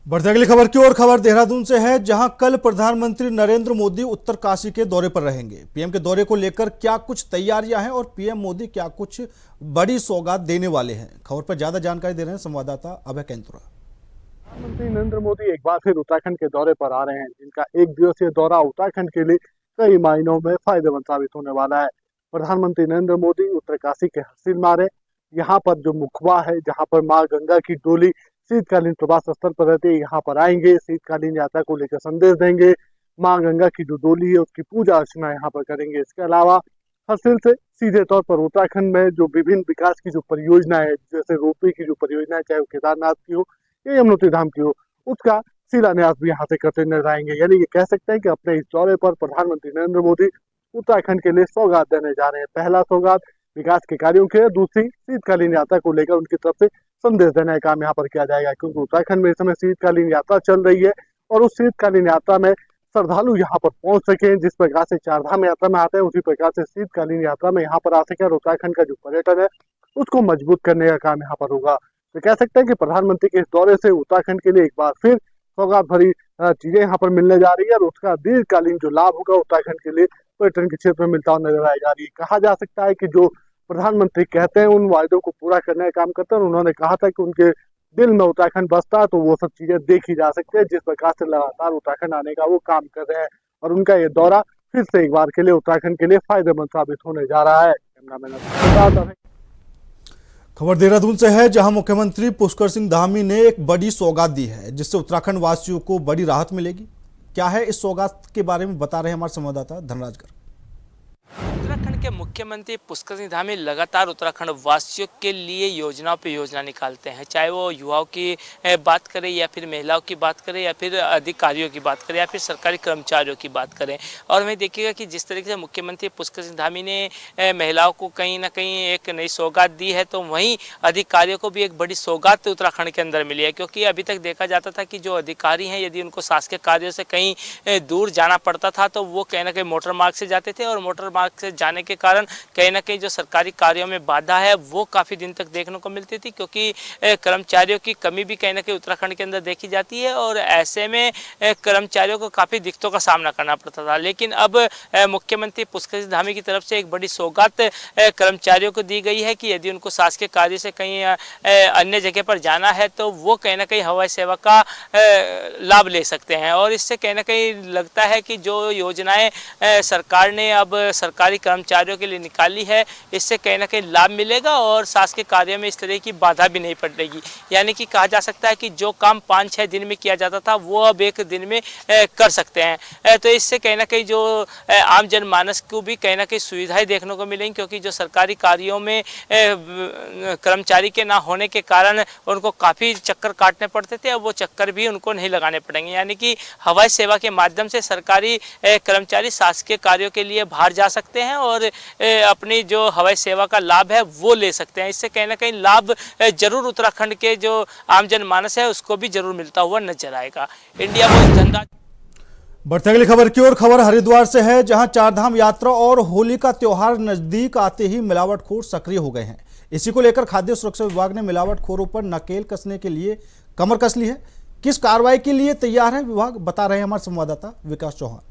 बढ़ते अगली खबर की ओर। खबर देहरादून से है, जहां कल प्रधानमंत्री नरेंद्र मोदी उत्तरकाशी के दौरे पर रहेंगे। पीएम के दौरे को लेकर क्या कुछ तैयारियां हैं और पीएम मोदी क्या कुछ बड़ी सौगात देने वाले हैं, खबर पर ज्यादा जानकारी दे रहे हैं संवाददाता अभय कैंतुरा। प्रधानमंत्री नरेंद्र मोदी एक बार फिर उत्तराखंड के दौरे पर आ रहे हैं, जिनका एक दिवसीय दौरा उत्तराखंड के लिए कई मायनों में फायदेमंद साबित होने वाला है। प्रधानमंत्री नरेंद्र मोदी उत्तरकाशी के हसीन मारे, यहाँ पर जो मुखबा है, जहाँ पर माँ गंगा की डोली शीतकालीन प्रवास स्थल पर रहते हैं, यहाँ पर आएंगे, शीतकालीन यात्रा को लेकर संदेश देंगे। माँ गंगा की जो डोली है उसकी पूजा अर्चना यहाँ पर करेंगे। इसके अलावा हसीन से सीधे तौर पर उत्तराखंड में जो विभिन्न विकास की जो परियोजना है, जैसे रोपवे की जो परियोजना है, चाहे वो केदारनाथ की हो या यमुनोत्री धाम की हो, उसका शिलान्यास भी यहाँ से करते नजर आएंगे। यानी ये कह सकते हैं कि अपने इस दौरे पर प्रधानमंत्री नरेंद्र मोदी उत्तराखंड के लिए सौगात देने जा रहे हैं। पहला सौगात विकास के कार्यों के, दूसरी शीतकालीन यात्रा को लेकर उनकी तरफ से संदेश देने का काम यहाँ पर किया जाएगा, क्योंकि उत्तराखंड में इस समय शीतकालीन यात्रा चल रही है और उस शीतकालीन यात्रा में श्रद्धालु यहाँ पर पहुंच सके। जिस प्रकार से चारधाम यात्रा में आते हैं, उसी प्रकार से शीतकालीन यात्रा में यहाँ पर आ सके और उत्तराखंड का जो पर्यटन है उसको मजबूत करने का काम यहाँ पर होगा। तो कह सकते हैं कि प्रधानमंत्री के इस दौरे से उत्तराखंड के लिए एक बार फिर सौगात भरी चीजें यहाँ पर मिलने जा रही है और उसका दीर्घकालीन जो लाभ होगा उत्तराखंड के लिए पर्यटन के क्षेत्र में मिलता हुआ नजर आई जा रही है। कहा जा सकता है कि जो प्रधानमंत्री कहते हैं उन वायदों को पूरा करने का काम करते हैं। उन्होंने कहा था कि उनके दिल में उत्तराखंड बसता है, तो वो सब चीजें देखी जा सकती है। जिस प्रकार से लगातार उत्तराखंड आने का वो काम कर रहे हैं और उनका ये दौरा फिर से एक बार के लिए उत्तराखंड के लिए फायदेमंद साबित होने जा रहा है। कैमरामैन खबर देहरादून से है, जहां मुख्यमंत्री पुष्कर सिंह धामी ने एक बड़ी सौगात दी है, जिससे उत्तराखंड वासियों को बड़ी राहत मिलेगी। क्या है इस सौगात के बारे में बता रहे हैं हमारे संवाददाता धनराज गर्ग। उत्तराखंड के मुख्यमंत्री पुष्कर सिंह धामी लगातार उत्तराखंड वासियों के लिए योजनाओं पे योजना निकालते हैं, चाहे वो युवाओं की बात करें या फिर महिलाओं की बात करें या फिर अधिकारियों की बात करें या फिर सरकारी कर्मचारियों की बात करें। और हमें देखिएगा कि जिस तरीके से मुख्यमंत्री पुष्कर सिंह धामी ने महिलाओं को कहीं ना कहीं एक नई सौगात दी है, तो वहीं अधिकारियों को भी एक बड़ी सौगात उत्तराखंड के अंदर मिली है। क्योंकि अभी तक देखा जाता था कि जो अधिकारी हैं, यदि उनको शासकीय कार्यों से कहीं दूर जाना पड़ता था तो वो कहीं ना कहीं मोटर मार्ग से जाते थे और मोटर मार्ग से जाने के कारण कहीं ना कहीं जो सरकारी कार्यों में बाधा है वो काफ़ी दिन तक देखने को मिलती थी, क्योंकि कर्मचारियों की कमी भी कहीं ना कहीं उत्तराखंड के अंदर देखी जाती है और ऐसे में कर्मचारियों को काफ़ी दिक्कतों का सामना करना पड़ता था। लेकिन अब मुख्यमंत्री पुष्कर सिंह धामी की तरफ से एक बड़ी सौगात कर्मचारियों को दी गई है कि यदि उनको शासकीय कार्य से कहीं अन्य जगह पर जाना है तो वो कहीं ना कहीं हवाई सेवा का लाभ ले सकते हैं। और इससे कहीं ना कहीं लगता है कि जो योजनाएं सरकार ने अब सरकारी कर्मचारियों के लिए निकाली है, इससे कहीं ना कहीं लाभ मिलेगा और शासकीय कार्य में इस तरह की बाधा भी नहीं पड़ेगी। यानी कि कहा जा सकता है कि जो काम 5-6 दिन में किया जाता था वो अब एक दिन में कर सकते हैं। तो इससे कहीं ना कहीं जो आम जनमानस को भी कहीं ना कहीं सुविधाएं देखने को मिलेंगी, क्योंकि जो सरकारी कार्यों में कर्मचारी के ना होने के कारण उनको काफ़ी चक्कर काटने पड़ते थे, अब वो चक्कर भी उनको नहीं लगाने पड़ेंगे। यानी कि हवाई सेवा के माध्यम से सरकारी कर्मचारी शासकीय कार्यों के लिए बाहर जा सकते हैं और अपनी जो हवाई सेवा का लाभ है वो ले सकते हैं। इससे कहीं ना कहीं लाभ जरूर उत्तराखंड के जो आम जनमानस है उसको भी जरूर मिलता हुआ नजर आएगा। India voice Dhanraj. बढ़ते अगली खबर की ओर। खबर हरिद्वार से है, जहां चारधाम यात्रा और होली का त्योहार नजदीक आते ही मिलावटखोर सक्रिय हो गए हैं। इसी को लेकर खाद्य सुरक्षा विभाग ने मिलावटखोरों पर नकेल कसने के लिए कमर कस ली है। किस कार्रवाई के लिए तैयार है विभाग, बता रहे हैं हमारे संवाददाता विकास चौहान।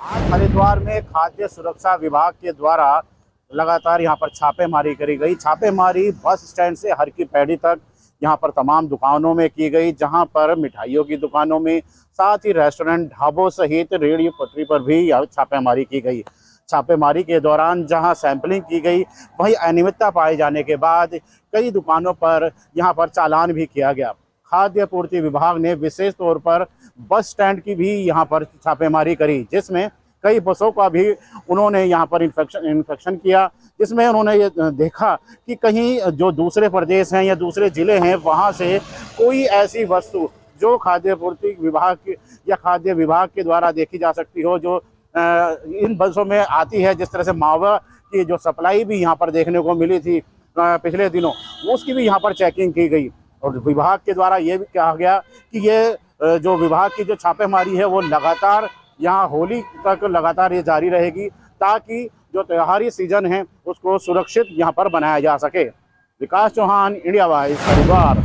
आज हरिद्वार में खाद्य सुरक्षा विभाग के द्वारा लगातार यहाँ पर छापेमारी करी गई। छापेमारी बस स्टैंड से हर की पैड़ी तक यहाँ पर तमाम दुकानों में की गई, जहाँ पर मिठाइयों की दुकानों में, साथ ही रेस्टोरेंट, ढाबों सहित रेहड़ी पटरी पर भी यह छापेमारी की गई। छापेमारी के दौरान जहां सैंपलिंग की गई, वहीं अनियमितता पाए जाने के बाद कई दुकानों पर यहाँ पर चालान भी किया गया। खाद्य पूर्ति विभाग ने विशेष तौर पर बस स्टैंड की भी यहाँ पर छापेमारी करी, जिसमें कई बसों का भी उन्होंने यहाँ पर इंस्पेक्शन किया, जिसमें उन्होंने ये देखा कि कहीं जो दूसरे प्रदेश हैं या दूसरे ज़िले हैं वहाँ से कोई ऐसी वस्तु जो खाद्य पूर्ति विभाग या खाद्य विभाग के द्वारा देखी जा सकती हो, जो इन बसों में आती है। जिस तरह से मावा की जो सप्लाई भी यहाँ पर देखने को मिली थी पिछले दिनों, उसकी भी यहाँ पर चेकिंग की गई और विभाग के द्वारा ये भी कहा गया कि ये जो विभाग की जो छापेमारी है वो लगातार यहाँ होली तक लगातार ये जारी रहेगी, ताकि जो त्योहारी सीजन है उसको सुरक्षित यहाँ पर बनाया जा सके। Vikas Chauhan, India voice, Haridwar.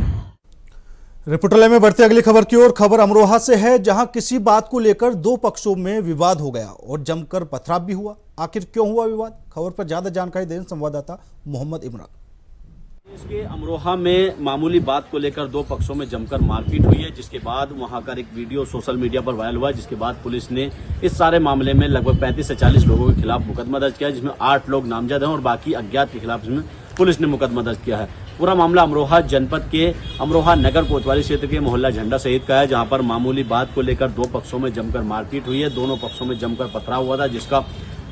Reporter में बढ़ते अगली खबर की ओर। खबर अमरोहा से है, जहां किसी बात को लेकर दो पक्षों में विवाद हो गया और जमकर पथराव भी हुआ। आखिर क्यों हुआ विवाद? खबर पर ज्यादा जानकारी दें संवाददाता मोहम्मद इमरान। इसके अमरोहा में मामूली बात को लेकर दो पक्षों में जमकर मारपीट हुई है, जिसके बाद वहां का एक वीडियो सोशल मीडिया पर वायरल हुआ, जिसके बाद पुलिस ने इस सारे मामले में लगभग 35 से 40 लोगों के खिलाफ मुकदमा दर्ज किया, जिसमें 8 लोग नामजद हैं और बाकी अज्ञात के खिलाफ इसमें पुलिस ने मुकदमा दर्ज किया है। पूरा मामला अमरोहा जनपद के अमरोहा नगर कोतवाली क्षेत्र के मोहल्ला झंडा शहीद का है, जहां पर मामूली बात को लेकर दो पक्षों में जमकर मारपीट हुई है। दोनों पक्षों में जमकर पथराव हुआ था, जिसका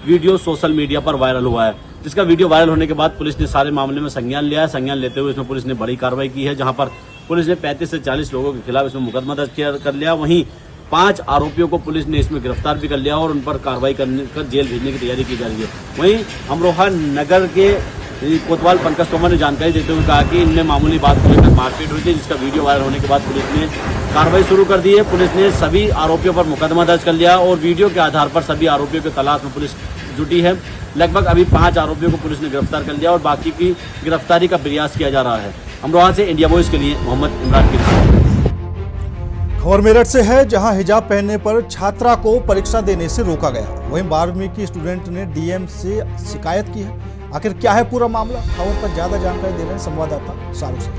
वीडियो सोशल मीडिया पर वायरल हुआ है। जिसका वीडियो वायरल होने के बाद पुलिस ने सारे मामले में संज्ञान लिया है। संज्ञान लेते हुए इसमें पुलिस ने बड़ी कार्रवाई की है, जहां पर पुलिस ने 35 से 40 लोगों के खिलाफ इसमें मुकदमा दर्ज कर लिया। वहीं 5 आरोपियों को पुलिस ने इसमें गिरफ्तार भी कर लिया और उन पर कार्रवाई कर जेल भेजने की तैयारी की जा रही है। वहीं अमरोहा नगर के कोतवाल पंकज तोमर ने जानकारी देते हुए कहा कि इनमें मामूली बात को लेकर मारपीट हुई थी, जिसका वीडियो वायरल होने के बाद पुलिस ने कार्रवाई शुरू कर दी है। पुलिस ने सभी आरोपियों पर मुकदमा दर्ज कर लिया और वीडियो के आधार पर सभी आरोपियों की तलाश में पुलिस जुटी है। लगभग अभी 5 आरोपियों को पुलिस ने गिरफ्तार कर लिया और बाकी की गिरफ्तारी का प्रयास किया जा रहा है। अमरोहा से इंडिया वॉइस के लिए मोहम्मद इमरान की रिपोर्ट। खबर मेरठ से है, जहां हिजाब पहनने पर छात्रा को परीक्षा देने से रोका गया। वहीं 12वीं की स्टूडेंट ने डीएम से शिकायत की है। आखिर क्या है पूरा मामला? खबर पर ज्यादा जानकारी दे रहे हैं संवाददाता सारू से।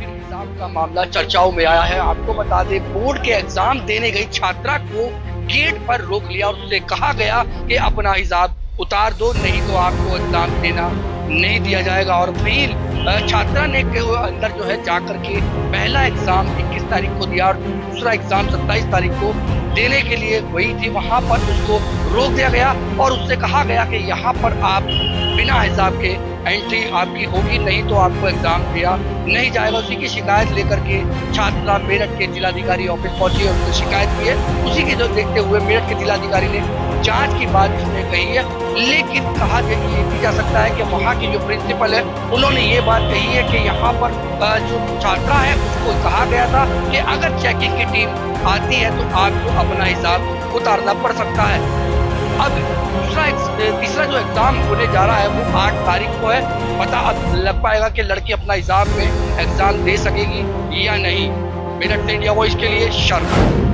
एग्जाम का मामला चर्चाओं में आया है। आपको बता दें, बोर्ड के एग्जाम देने गई छात्रा को गेट पर रोक लिया और उससे कहा गया कि अपना हिजाब उतार दो, नहीं तो आपको एग्जाम देना नहीं दिया जाएगा। और फिर छात्रा ने अंदर जो है जाकर के पहला एग्जाम 21 तारीख को दिया और दूसरा एग्जाम 27 तारीख को देने के लिए वही थी। वहां पर उसको रोक दिया गया और उससे कहा गया कि यहाँ पर आप बिना हिसाब के एंट्री आपकी होगी, नहीं तो आपको एग्जाम दिया नहीं जाएगा। उसी की शिकायत लेकर के छात्रा मेरठ के जिलाधिकारी ऑफिस पहुंची और उसने शिकायत की है। उसी के जो देखते हुए मेरठ के जिलाधिकारी ने जांच की बात इसमें कही है, लेकिन कहा ये भी जा सकता है कि वहाँ की जो प्रिंसिपल है उन्होंने ये बात कही है कि यहाँ पर जो छात्रा है उसको कहा गया था कि अगर चेकिंग की टीम आती है तो आपको अपना हिसाब उतारना पड़ सकता है। अब तीसरा जो एग्जाम होने जा रहा है वो 8 तारीख को है। पता अब लग पाएगा कि लड़की अपना हिसाब में एग्जाम दे सकेगी या नहीं। मेरठ से इंडिया वॉइस के लिए शर्मा।